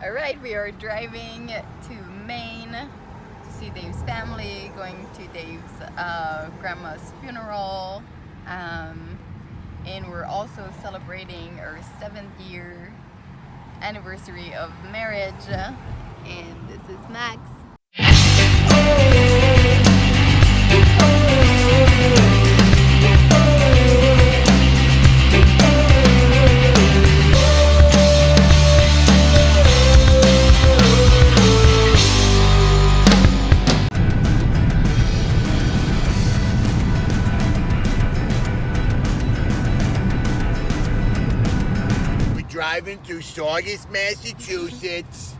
Alright, we are driving to Maine to see Dave's family, going to Dave's grandma's funeral, and we're also celebrating our 7th year anniversary of marriage. And this is Max. Driving through Saugus, Massachusetts,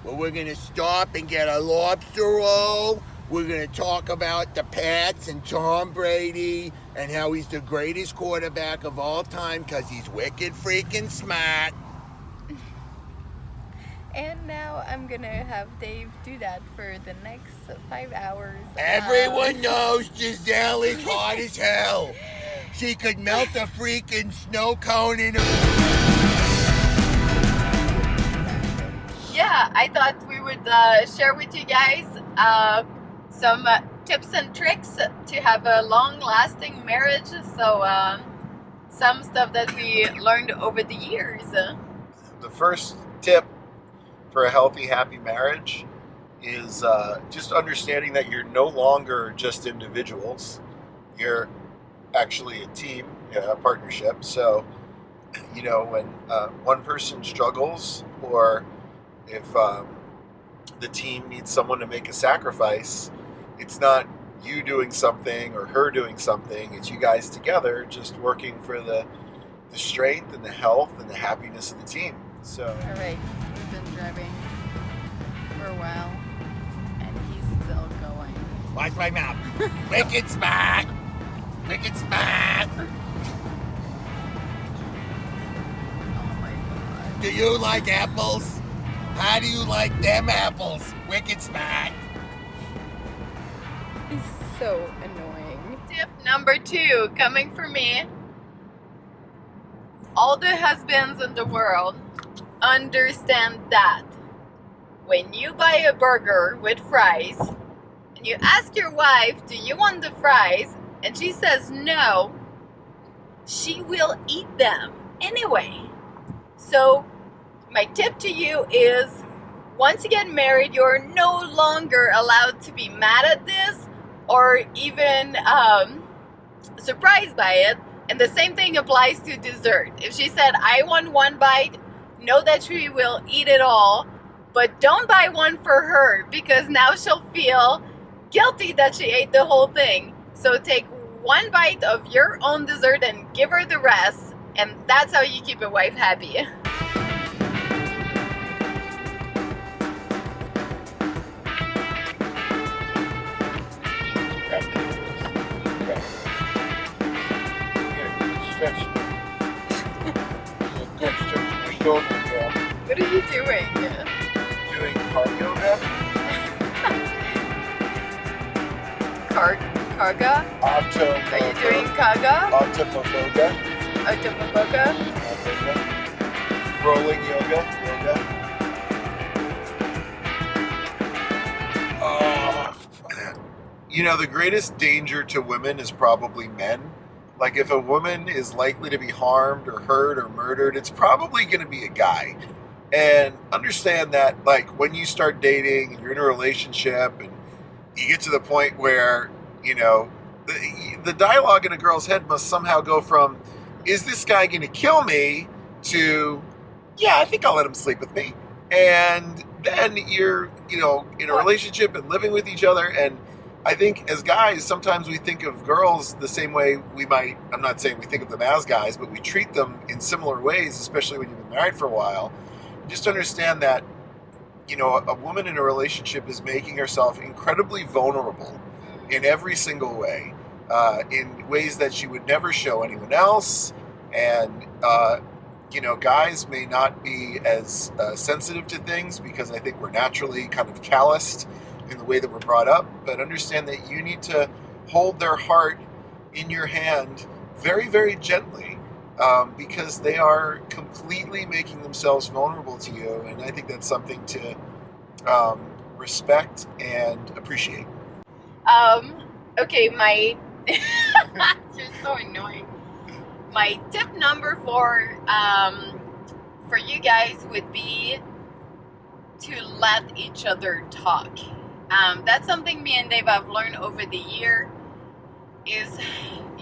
where we're gonna stop and get a lobster roll. We're gonna talk about the Pats and Tom Brady and how he's the greatest quarterback of all time because he's wicked freaking smart. And now I'm gonna have Dave do that for the next 5 hours. Everyone knows Giselle is hot as hell. She could melt a freaking snow cone in her. Yeah, I thought we would share with you guys some tips and tricks to have a long-lasting marriage. So some stuff that we learned over the years. The first tip for a healthy, happy marriage is just understanding that you're no longer just individuals. You're actually a team, a partnership. So, you know, when one person struggles, or if the team needs someone to make a sacrifice, it's not you doing something or her doing something. It's you guys together just working for the strength and the health and the happiness of the team. So, all right, we've been driving for a while, and he's still going. Watch my mouth. Wicked smart. Wicked smart. Oh my god. Do you like apples? How do you like them apples? Wicked smart. He's so annoying. Tip number 2, coming from me. All the husbands in the world understand that when you buy a burger with fries and you ask your wife, do you want the fries? And she says no, she will eat them anyway. So my tip to you is, once you get married, you're no longer allowed to be mad at this or even surprised by it. And the same thing applies to dessert. If she said, I want one bite, know that she will eat it all, but don't buy one for her, because now she'll feel guilty that she ate the whole thing. So take one bite of your own dessert and give her the rest, and that's how you keep a wife happy. What are you doing? Doing heart yoga. Kaga? Are you doing kaga? Autopofoga. Autopofoga? Rolling yoga. You know, the greatest danger to women is probably men. Like, if a woman is likely to be harmed or hurt or murdered, it's probably going to be a guy. And understand that, like, when you start dating and you're in a relationship and you get to the point where, you know, the dialogue in a girl's head must somehow go from, is this guy going to kill me, to, yeah, I think I'll let him sleep with me. And then you're, you know, in a relationship and living with each other. And I think as guys, sometimes we think of girls the same way we might, I'm not saying we think of them as guys, but we treat them in similar ways, especially when you've been married for a while. Just understand that, you know, a woman in a relationship is making herself incredibly vulnerable in every single way, in ways that she would never show anyone else. And, you know, guys may not be as sensitive to things because I think we're naturally kind of calloused in the way that we're brought up, but understand that you need to hold their heart in your hand very, very gently, because they are completely making themselves vulnerable to you, and I think that's something to respect and appreciate. Okay, my you're so annoying. My tip number for you guys would be to let each other talk. That's something me and Dave have learned over the year is,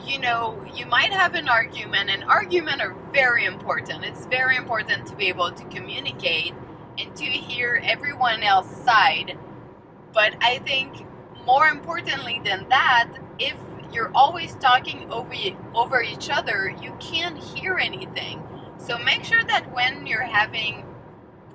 you know, you might have an argument, and arguments are very important. It's very important to be able to communicate and to hear everyone else's side. But I think more importantly than that, if you're always talking over each other, you can't hear anything. So make sure that when you're having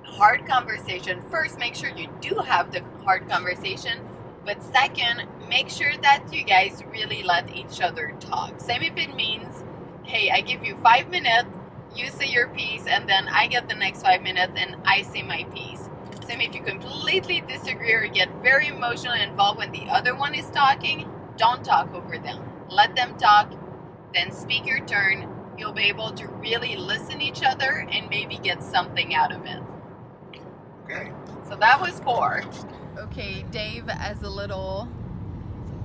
hard conversation, first make sure you do have the hard conversation, but second, make sure that you guys really let each other talk. Same if it means, hey, I give you 5 minutes, you say your piece, and then I get the next 5 minutes and I say my piece. Same if you completely disagree or get very emotionally involved when the other one is talking, don't talk over them. Let them talk, then speak your turn. You'll be able to really listen to each other and maybe get something out of it. Okay. So that was 4. Okay, Dave has a little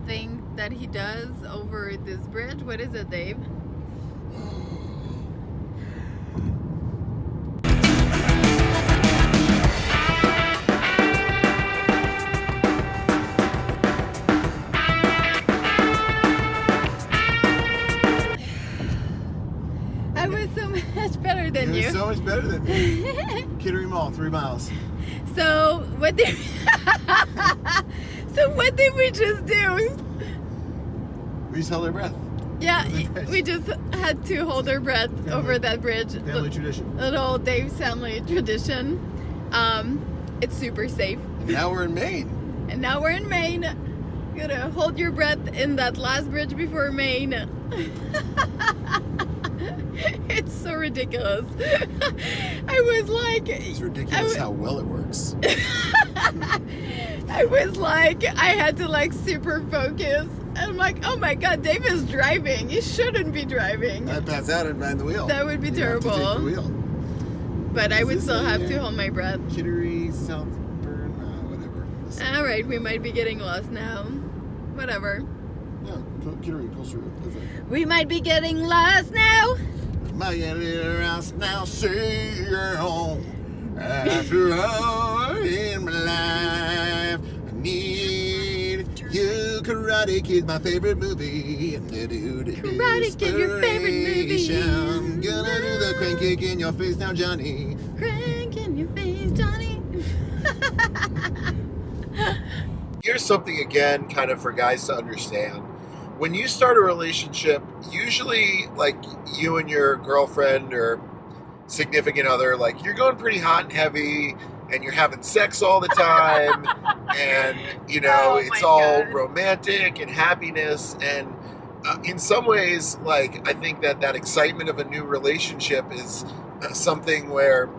thing that he does over this bridge. What is it, Dave? I was so much better than you. You're so much better than me. Kittery Mall, 3 miles. So what did we just do? We just held our breath. Yeah, we just had to hold our breath over that bridge. Family tradition. Little Dave's family tradition. It's super safe. And now we're in Maine. And now we're in Maine. You gotta hold your breath in that last bridge before Maine. It's so ridiculous. I was like... It's ridiculous how well it works. I was like, I had to like super focus. I'm like, oh my god, Dave is driving. He shouldn't be driving. I pass out and behind the wheel. That would be You terrible. have to take the wheel. But I would still have to hold my breath. Kittery, Southburn, whatever. Alright, we might be getting lost now. Whatever. Yeah, Kittery, closer. We might be getting lost now. My little house now, see you're home. After all in my life, I need you. Karate Kid's my favorite movie. Karate Kid, your favorite movie. Gonna do the crank kick in your face now, Johnny. Crank in your face, Johnny. Here's something again, kind of for guys to understand. When you start a relationship, usually like you and your girlfriend or significant other, like you're going pretty hot and heavy and you're having sex all the time and you know, it's all romantic and happiness, and in some ways, like I think that excitement of a new relationship is something where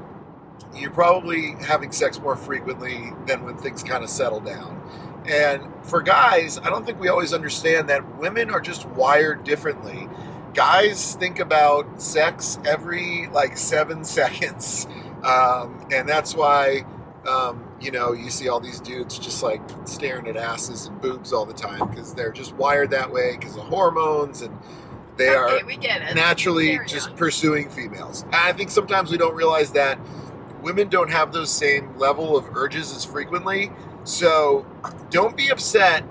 you're probably having sex more frequently than when things kind of settle down. And for guys, I don't think we always understand that women are just wired differently. Guys think about sex every like 7 seconds. And that's why, you know, you see all these dudes just like staring at asses and boobs all the time because they're just wired that way because of hormones, and they are naturally just pursuing females. And I think sometimes we don't realize that women don't have those same level of urges as frequently. So don't be upset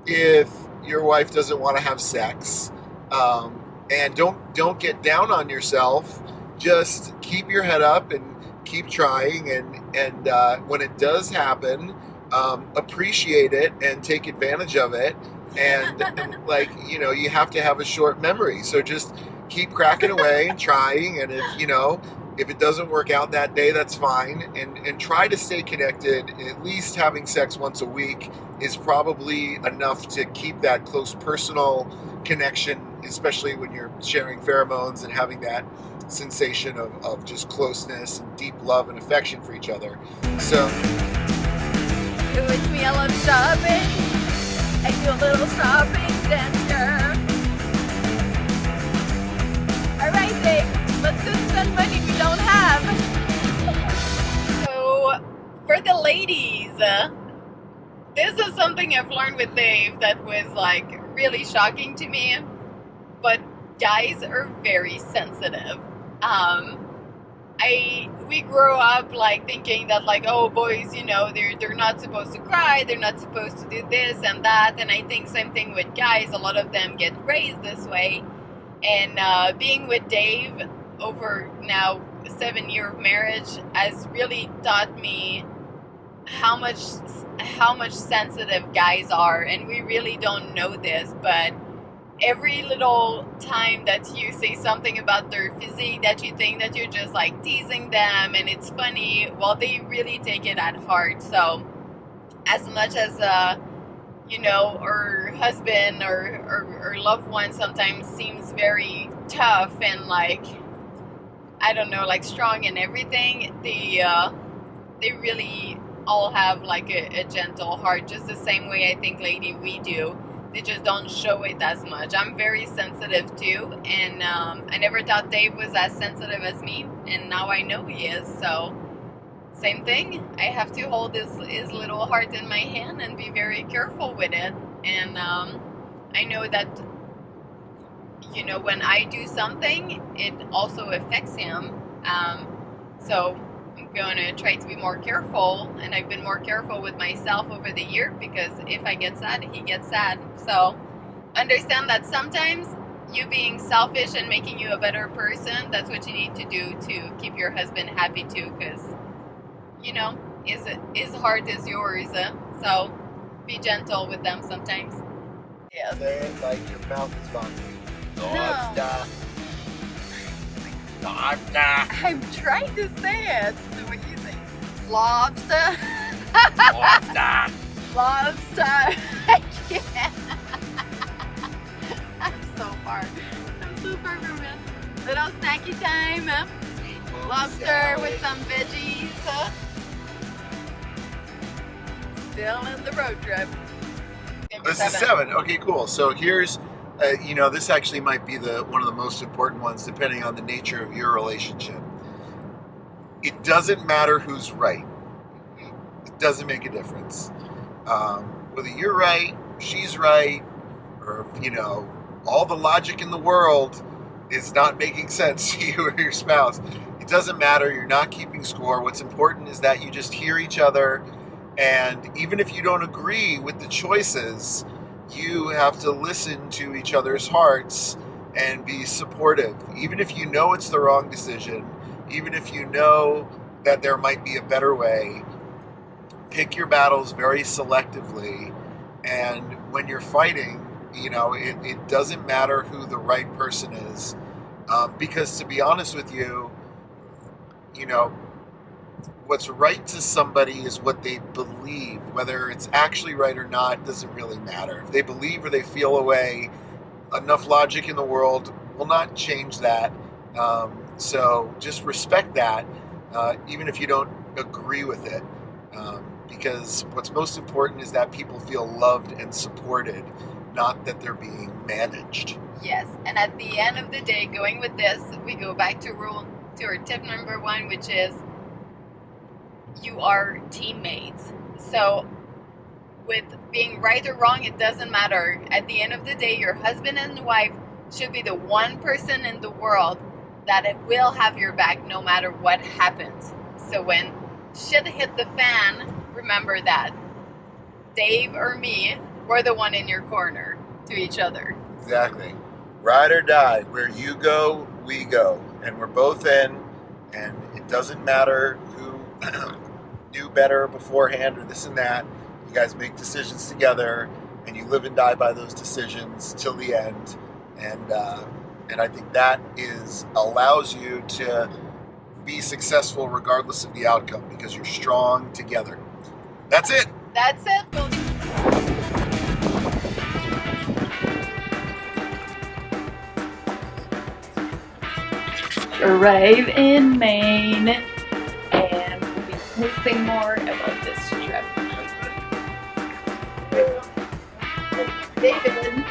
if your wife doesn't want to have sex, and don't get down on yourself. Just keep your head up and keep trying, and when it does happen, appreciate it and take advantage of it. And like, you know, you have to have a short memory, so just keep cracking away and trying. And if you know, if it doesn't work out that day, that's fine. And try to stay connected. At least having sex once a week is probably enough to keep that close personal connection, especially when you're sharing pheromones and having that sensation of just closeness and deep love and affection for each other. So With me, I love shopping. I do a little shopping dance, girl. All right, Dave. have. So, for the ladies, this is something I've learned with Dave that was like really shocking to me. But guys are very sensitive. We grow up like thinking that like, oh, boys, you know, they're not supposed to cry, they're not supposed to do this and that, and I think same thing with guys. A lot of them get raised this way, and being with Dave over now 7 years of marriage has really taught me how much sensitive guys are, and we really don't know this, but every little time that you say something about their physique that you think that you're just like teasing them and it's funny, well, they really take it at heart. So as much as you know, our husband or loved one sometimes seems very tough and like, I don't know, like strong and everything, they really all have like a gentle heart, just the same way I think lady we do. They just don't show it as much. I'm very sensitive too, and I never thought Dave was as sensitive as me, and now I know he is. So same thing, I have to hold his little heart in my hand and be very careful with it. And I know that, you know, when I do something, it also affects him. So I'm going to try to be more careful, and I've been more careful with myself over the year, because if I get sad, he gets sad. So understand that sometimes you being selfish and making you a better person, that's what you need to do to keep your husband happy too, because, you know, his heart is yours. So be gentle with them sometimes. Yeah. Say it like your mouth is vomiting. No. Lobster. I'm trying to say it. So what do you think? Lobster. Lobster. Lobster. I can't. I'm so far from it. Little snacky time. Lobster with some veggies. Still in the road trip. This is 7. Okay, cool. So here's, you know, this actually might be one of the most important ones, depending on the nature of your relationship. It doesn't matter who's right. It doesn't make a difference. Whether you're right, she's right, or, you know, all the logic in the world is not making sense to you or your spouse. It doesn't matter. You're not keeping score. What's important is that you just hear each other, and even if you don't agree with the choices, you have to listen to each other's hearts and be supportive. Even if you know it's the wrong decision, even if you know that there might be a better way, pick your battles very selectively. And when you're fighting, you know, it doesn't matter who the right person is. Because to be honest with you, you know, what's right to somebody is what they believe. Whether it's actually right or not doesn't really matter. If they believe or they feel a way, enough logic in the world will not change that. So just respect that, even if you don't agree with it. Because what's most important is that people feel loved and supported, not that they're being managed. Yes, and at the end of the day, going with this, we go back to our tip number 1, which is you are teammates. So with being right or wrong, it doesn't matter. At the end of the day, your husband and wife should be the one person in the world that it will have your back no matter what happens. So when shit hit the fan, remember that Dave or me, we're the one in your corner to each other. Exactly. Ride or die. Where you go, we go. And we're both in, and it doesn't matter who knew better beforehand or this and that. You guys make decisions together, and you live and die by those decisions till the end. And I think that allows you to be successful regardless of the outcome, because you're strong together. That's it. That's it. Arrive in Maine, and we'll be posting more about this trip. David.